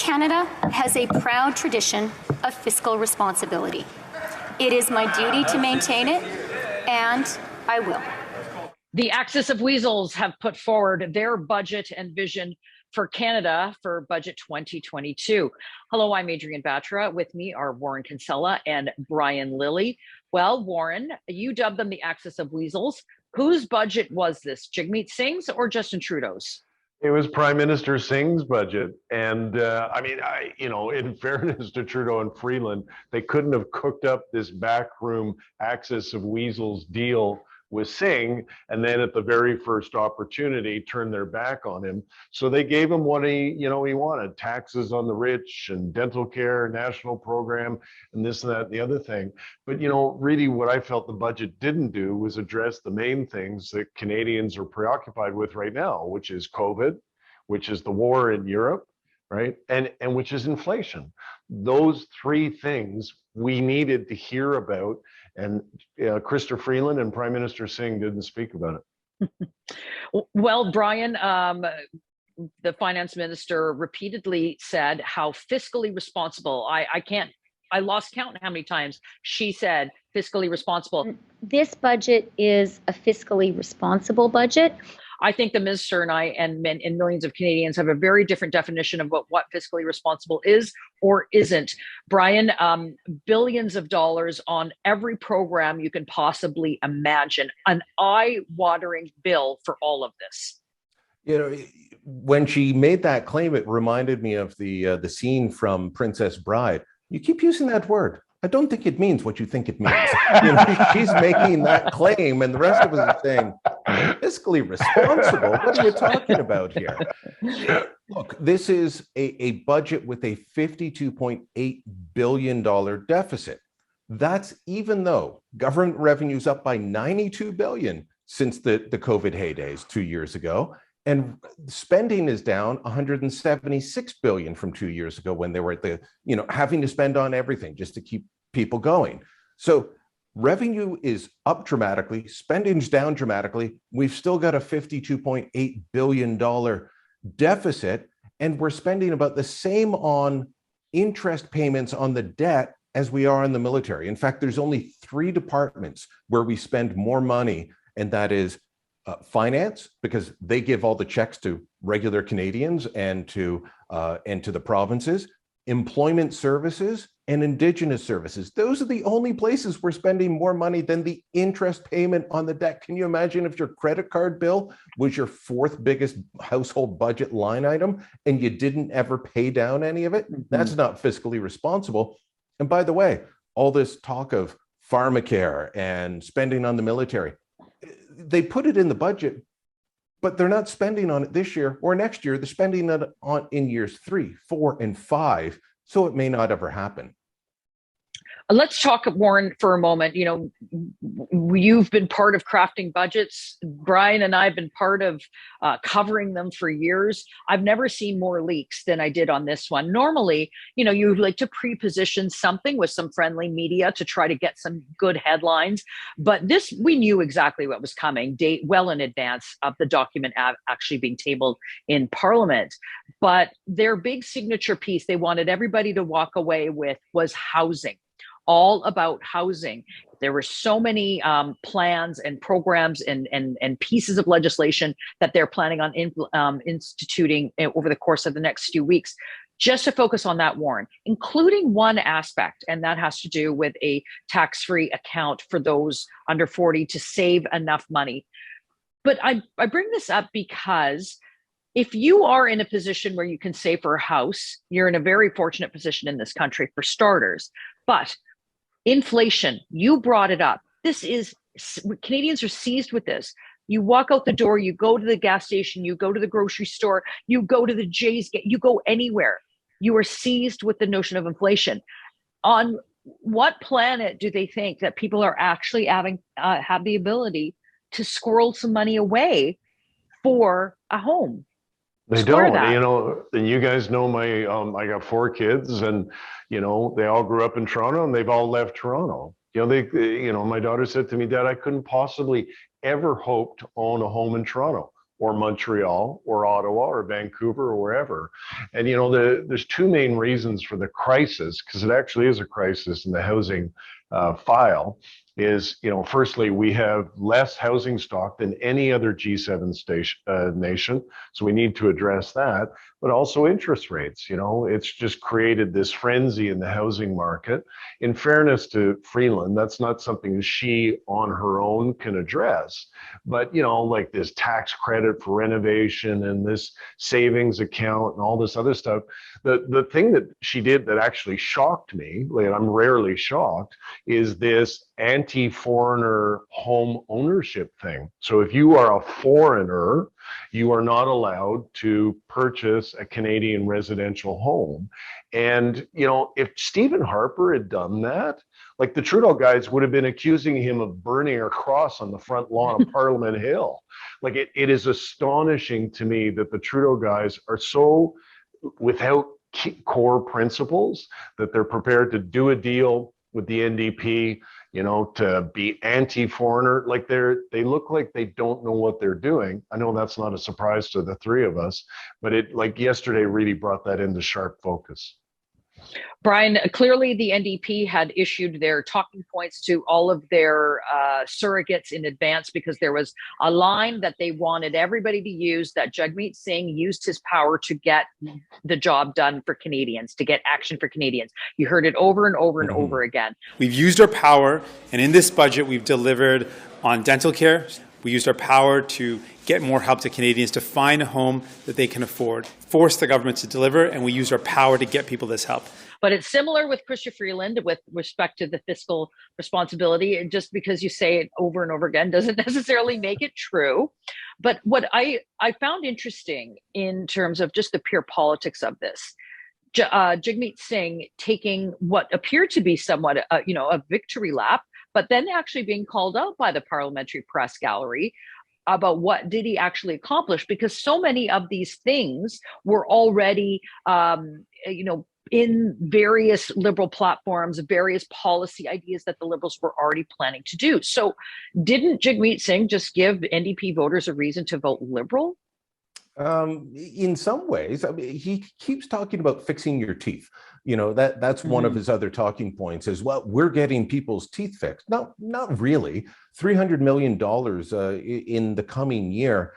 Canada has a proud tradition of fiscal responsibility. It is my duty to maintain it, and I will. The Axis of Weasels have put forward their budget and vision for Canada for budget 2022. Hello, I'm Adrienne Batra. With me are Warren Kinsella and Brian Lilley. Well, Warren, you dubbed them the Axis of Weasels. Whose budget was this, Jagmeet Singh's or Justin Trudeau's? It was Prime Minister Singh's budget. And in fairness to Trudeau and Freeland, they couldn't have cooked up this backroom Axis of Weasels deal with Singh, and then at the very first opportunity turned their back on him. So they gave him what he wanted: taxes on the rich and dental care, national program, and this and that and the other thing. But really what I felt the budget didn't do was address the main things that Canadians are preoccupied with right now, which is COVID, which is the war in Europe, right? And which is inflation. Those three things we needed to hear about. And Chrystia Freeland and Prime Minister Singh didn't speak about it. Well, Brian, the finance minister repeatedly said how fiscally responsible. I lost count how many times she said fiscally responsible. This budget is a fiscally responsible budget. I think the minister and I and millions of Canadians have a very different definition of what fiscally responsible is or isn't. Brian, billions of dollars on every program you can possibly imagine. An eye-watering bill for all of this. When she made that claim, it reminded me of the scene from Princess Bride. You keep using that word. I don't think it means what you think it means. She's making that claim, and the rest of us are saying, fiscally responsible? What are you talking about here? Look, this is a budget with a $52.8 billion deficit. That's even though government revenue's up by $92 billion since the COVID heydays 2 years ago. And spending is down $176 billion from 2 years ago when they were at the, having to spend on everything just to keep people going. So revenue is up dramatically, spending's down dramatically. We've still got a $52.8 billion deficit, and we're spending about the same on interest payments on the debt as we are on the military. In fact, there's only 3 departments where we spend more money, and that is finance, because they give all the checks to regular Canadians and to the provinces, employment services, and Indigenous services. Those are the only places we're spending more money than the interest payment on the debt. Can you imagine if your credit card bill was your 4th biggest household budget line item and you didn't ever pay down any of it? That's not fiscally responsible. And by the way, all this talk of pharmacare and spending on the military, they put it in the budget, but they're not spending on it this year or next year. They're spending it on in years 3, 4, and 5. So it may not ever happen. Let's talk, Warren, for a moment. You've been part of crafting budgets. Brian and I have been part of covering them for years. I've never seen more leaks than I did on this one. Normally, you like to pre-position something with some friendly media to try to get some good headlines. But this, we knew exactly what was coming well in advance of the document actually being tabled in Parliament. But their big signature piece they wanted everybody to walk away with was housing. All about housing. There were so many plans and programs and pieces of legislation that they're planning on instituting over the course of the next few weeks, just to focus on that, Warren, including one aspect, and that has to do with a tax-free account for those under 40 to save enough money. But I bring this up because if you are in a position where you can save for a house, you're in a very fortunate position in this country for starters. But inflation, you brought it up. Canadians are seized with this. You walk out the door, you go to the gas station, you go to the grocery store, you go to the J's, you go anywhere. You are seized with the notion of inflation. On what planet do they think that people are actually have the ability to squirrel some money away for a home? They don't, and you guys know I got 4 kids, and, they all grew up in Toronto and they've all left Toronto. My daughter said to me, Dad, I couldn't possibly ever hope to own a home in Toronto. or Montreal or Ottawa or Vancouver or wherever. And, there's two main reasons for the crisis, because it actually is a crisis in the housing file. Is, firstly, we have less housing stock than any other G7 nation. So we need to address that, but also interest rates. It's just created this frenzy in the housing market. In fairness to Freeland, that's not something she on her own can address. But, like this tax credit for renovation and this savings account and all this other stuff, the thing that she did that actually shocked me, like I'm rarely shocked, is this anti-foreigner home ownership thing. So if you are a foreigner, you are not allowed to purchase a Canadian residential home. And, if Stephen Harper had done that, like the Trudeau guys would have been accusing him of burning a cross on the front lawn of Parliament Hill. Like it is astonishing to me that the Trudeau guys are so without core principles that they're prepared to do a deal with the NDP, to be anti-foreigner. Like they look like they don't know what they're doing. I know that's not a surprise to the three of us, but it, like yesterday, really brought that into sharp focus. Brian, clearly the NDP had issued their talking points to all of their surrogates in advance because there was a line that they wanted everybody to use, that Jagmeet Singh used his power to get the job done for Canadians, to get action for Canadians. You heard it over and over and over again. We've used our power, and in this budget, we've delivered on dental care. We used our power to get more help to Canadians to find a home that they can afford, force the government to deliver, and we used our power to get people this help. But it's similar with Chrystia Freeland with respect to the fiscal responsibility. And just because you say it over and over again doesn't necessarily make it true. But what I found interesting in terms of just the pure politics of this, Jagmeet Singh taking what appeared to be somewhat a victory lap, but then actually being called out by the parliamentary press gallery about what did he actually accomplish, because so many of these things were already in various Liberal platforms, various policy ideas that the Liberals were already planning to do. So didn't Jagmeet Singh just give NDP voters a reason to vote Liberal? In some ways, I mean, he keeps talking about fixing your teeth. That's one of his other talking points is, well, we're getting people's teeth fixed. No, not really. $300 million in the coming year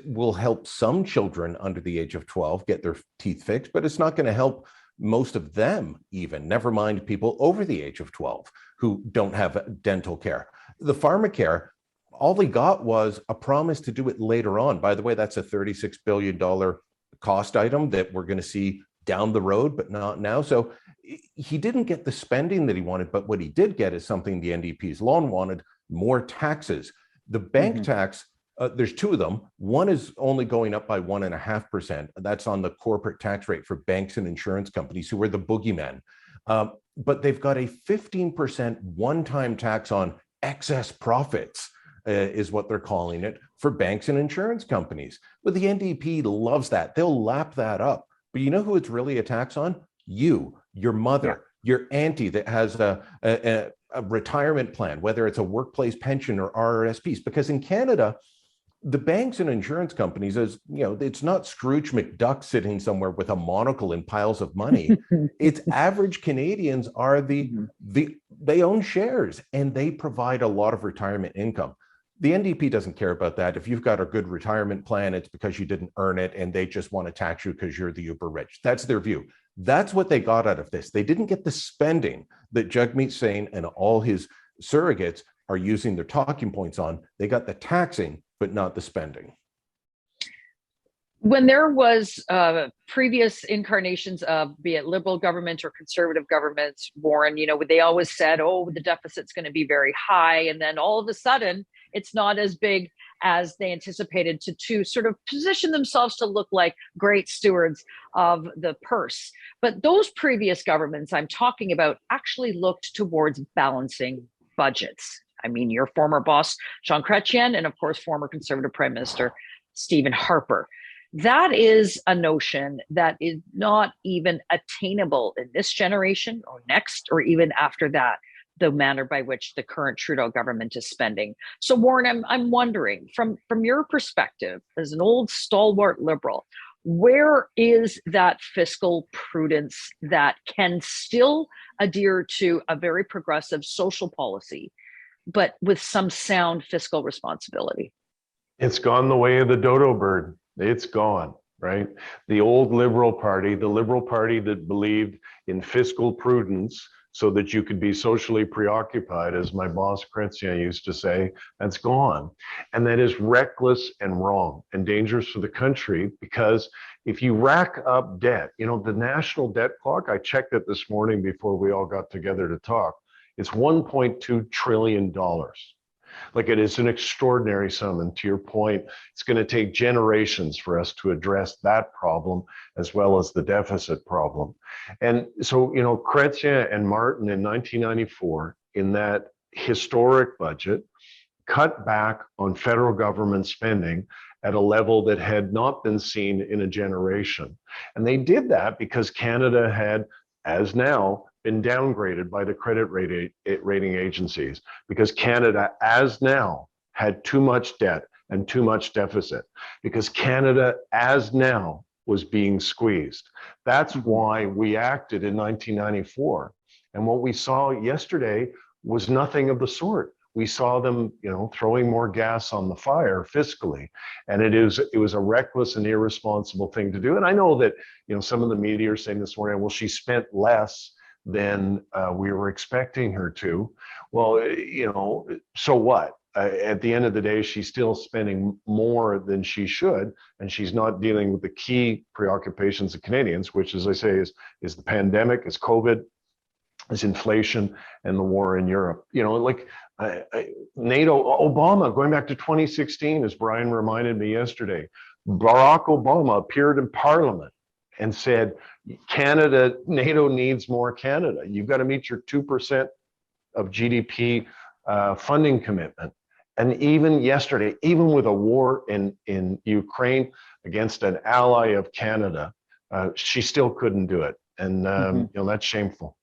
will help some children under the age of 12 get their teeth fixed, but it's not going to help most of them even, never mind people over the age of 12 who don't have dental care. The pharmacare, all they got was a promise to do it later on. By the way, that's a $36 billion cost item that we're going to see down the road, but not now. So he didn't get the spending that he wanted, but what he did get is something the NDP's long wanted: more taxes. The bank tax, there's two of them. One is only going up by 1.5%. That's on the corporate tax rate for banks and insurance companies who are the boogeymen. But they've got a 15% one-time tax on excess profits, is what they're calling it, for banks and insurance companies. But the NDP loves that. They'll lap that up. But you know who it's really a tax on? You, your mother, your auntie that has a retirement plan, whether it's a workplace pension or RRSPs. Because in Canada, the banks and insurance companies, as it's not Scrooge McDuck sitting somewhere with a monocle and piles of money. It's average Canadians are they own shares and they provide a lot of retirement income. The NDP doesn't care about that. If you've got a good retirement plan, it's because you didn't earn it and they just want to tax you because you're the uber rich. That's their view. That's what they got out of this. They didn't get the spending that Jagmeet Singh and all his surrogates are using their talking points on. They got the taxing, but not the spending. When there was previous incarnations of, be it Liberal government or Conservative governments, Warren, they always said, oh, the deficit's going to be very high. And then all of a sudden, it's not as big as they anticipated to sort of position themselves to look like great stewards of the purse. But those previous governments I'm talking about actually looked towards balancing budgets. I mean, your former boss, Jean Chrétien, and of course, former Conservative Prime Minister, Stephen Harper. That is a notion that is not even attainable in this generation or next or even after that. the manner by which the current Trudeau government is spending. So Warren, I'm wondering, from your perspective as an old stalwart Liberal, where is that fiscal prudence that can still adhere to a very progressive social policy, but with some sound fiscal responsibility? It's gone the way of the dodo bird. It's gone, right? The old Liberal Party, the Liberal Party that believed in fiscal prudence so that you could be socially preoccupied, as my boss Chrétien used to say, that's gone. And that is reckless and wrong and dangerous for the country, because if you rack up debt, you know, the national debt clock, I checked it this morning before we all got together to talk, it's $1.2 trillion. Like, it is an extraordinary sum. And to your point, it's going to take generations for us to address that problem as well as the deficit problem. And so, you know, Chrétien and Martin in 1994, in that historic budget, cut back on federal government spending at a level that had not been seen in a generation. And they did that because Canada had, as now, been downgraded by the credit rating agencies, because Canada, as now, had too much debt and too much deficit, because Canada, as now, was being squeezed. That's why we acted in 1994. And what we saw yesterday was nothing of the sort. We saw them, you know, throwing more gas on the fire fiscally, and it was a reckless and irresponsible thing to do. And I know that, you know, some of the media are saying this morning, well, she spent less than we were expecting her to. Well, you know, so what? At the end of the day, she's still spending more than she should, and she's not dealing with the key preoccupations of Canadians, which, as I say, is the pandemic, is COVID, is inflation, and the war in Europe. You know, like NATO, Obama, going back to 2016, as Brian reminded me yesterday, Barack Obama appeared in Parliament and said, Canada, NATO needs more Canada. You've got to meet your 2% of GDP funding commitment. And even yesterday, even with a war in Ukraine against an ally of Canada, she still couldn't do it. And you know, that's shameful.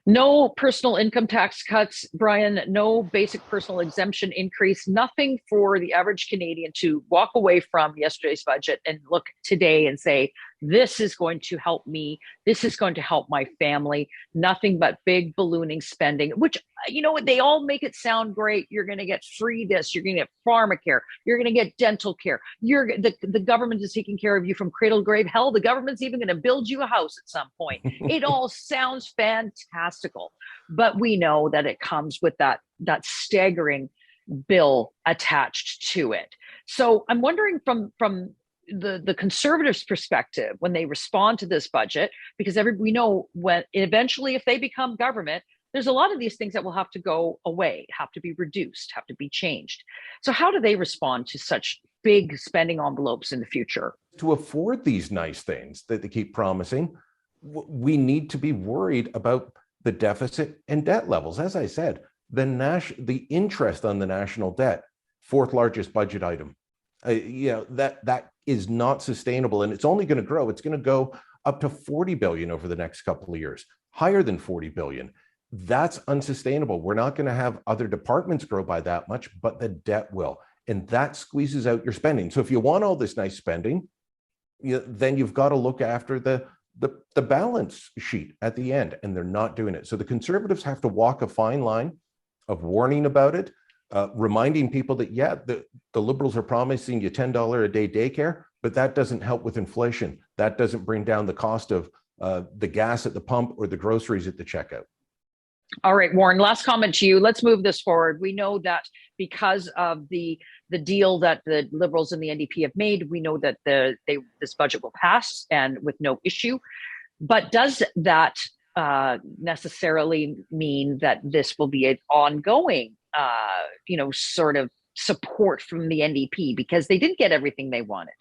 No personal income tax cuts, Brian, no basic personal exemption increase, nothing for the average Canadian to walk away from yesterday's budget and look today and say, this is going to help me. This is going to help my family. Nothing but big ballooning spending, which, you know, they all make it sound great. You're going to get free this. You're going to get pharmacare. You're going to get dental care. The government is taking care of you from cradle to grave. Hell, the government's even going to build you a house at some point. It all sounds fantastical, but we know that it comes with that staggering bill attached to it. So I'm wondering from the conservatives' perspective, when they respond to this budget, because we know when eventually, if they become government, there's a lot of these things that will have to go away, have to be reduced, have to be changed. So how do they respond to such big spending envelopes in the future? To afford these nice things that they keep promising, we need to be worried about the deficit and debt levels. As I said, the interest on the national debt, fourth largest budget item. You know, that is not sustainable, and it's only going to grow. It's going to go up to 40 billion over the next couple of years, higher than 40 billion. That's unsustainable. We're not going to have other departments grow by that much, but the debt will, and that squeezes out your spending. So if you want all this nice spending, then you've got to look after the balance sheet at the end, and they're not doing it. So the Conservatives have to walk a fine line of warning about it, reminding people that, yeah, the Liberals are promising you $10 a day daycare, but that doesn't help with inflation. That doesn't bring down the cost of the gas at the pump or the groceries at the checkout. All right, Warren, last comment to you. Let's move this forward. We know that because of the deal that the Liberals and the NDP have made, we know that this budget will pass and with no issue. But does that necessarily mean that this will be an ongoing sort of support from the NDP, because they didn't get everything they wanted?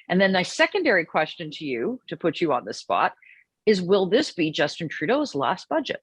And then my secondary question to you, to put you on the spot, is will this be Justin Trudeau's last budget?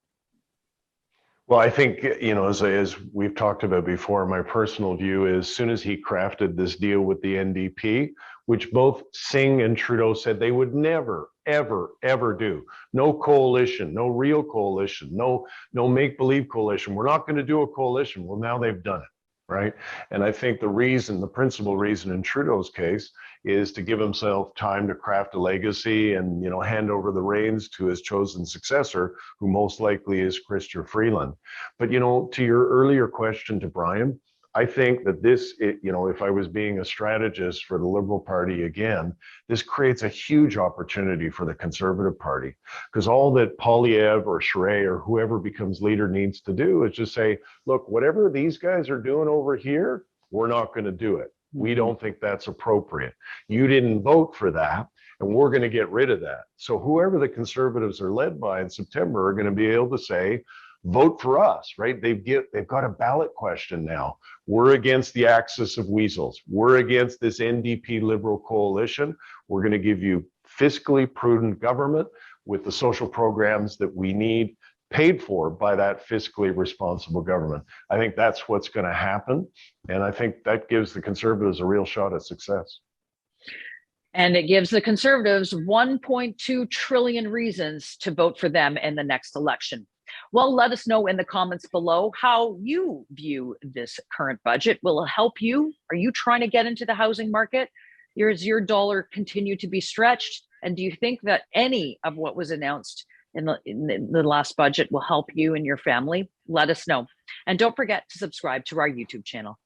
Well, I think, as we've talked about before, my personal view is as soon as he crafted this deal with the NDP, which both Singh and Trudeau said they would never, ever, ever do. No coalition, no real coalition, no make-believe coalition. We're not going to do a coalition. Well, now they've done it. Right. And I think the principal reason in Trudeau's case is to give himself time to craft a legacy and, hand over the reins to his chosen successor, who most likely is Chrystia Freeland. But, to your earlier question to Brian, I think that if I was being a strategist for the Liberal Party again, this creates a huge opportunity for the Conservative Party, because all that Poilievre or Charest or whoever becomes leader needs to do is just say, look, whatever these guys are doing over here, we're not going to do it. We don't think that's appropriate. You didn't vote for that, and we're going to get rid of that. So whoever the Conservatives are led by in September are going to be able to say, vote for us, right? They've got a ballot question now. We're against the axis of weasels. We're against this NDP Liberal coalition. We're going to give you fiscally prudent government with the social programs that we need, paid for by that fiscally responsible government. I think that's what's going to happen. And I think that gives the Conservatives a real shot at success. And it gives the Conservatives 1.2 trillion reasons to vote for them in the next election. Well, let us know in the comments below how you view this current budget. Will it help you? Are you trying to get into the housing market? Does your dollar continue to be stretched? And do you think that any of what was announced in the last budget will help you and your family? Let us know. And don't forget to subscribe to our YouTube channel.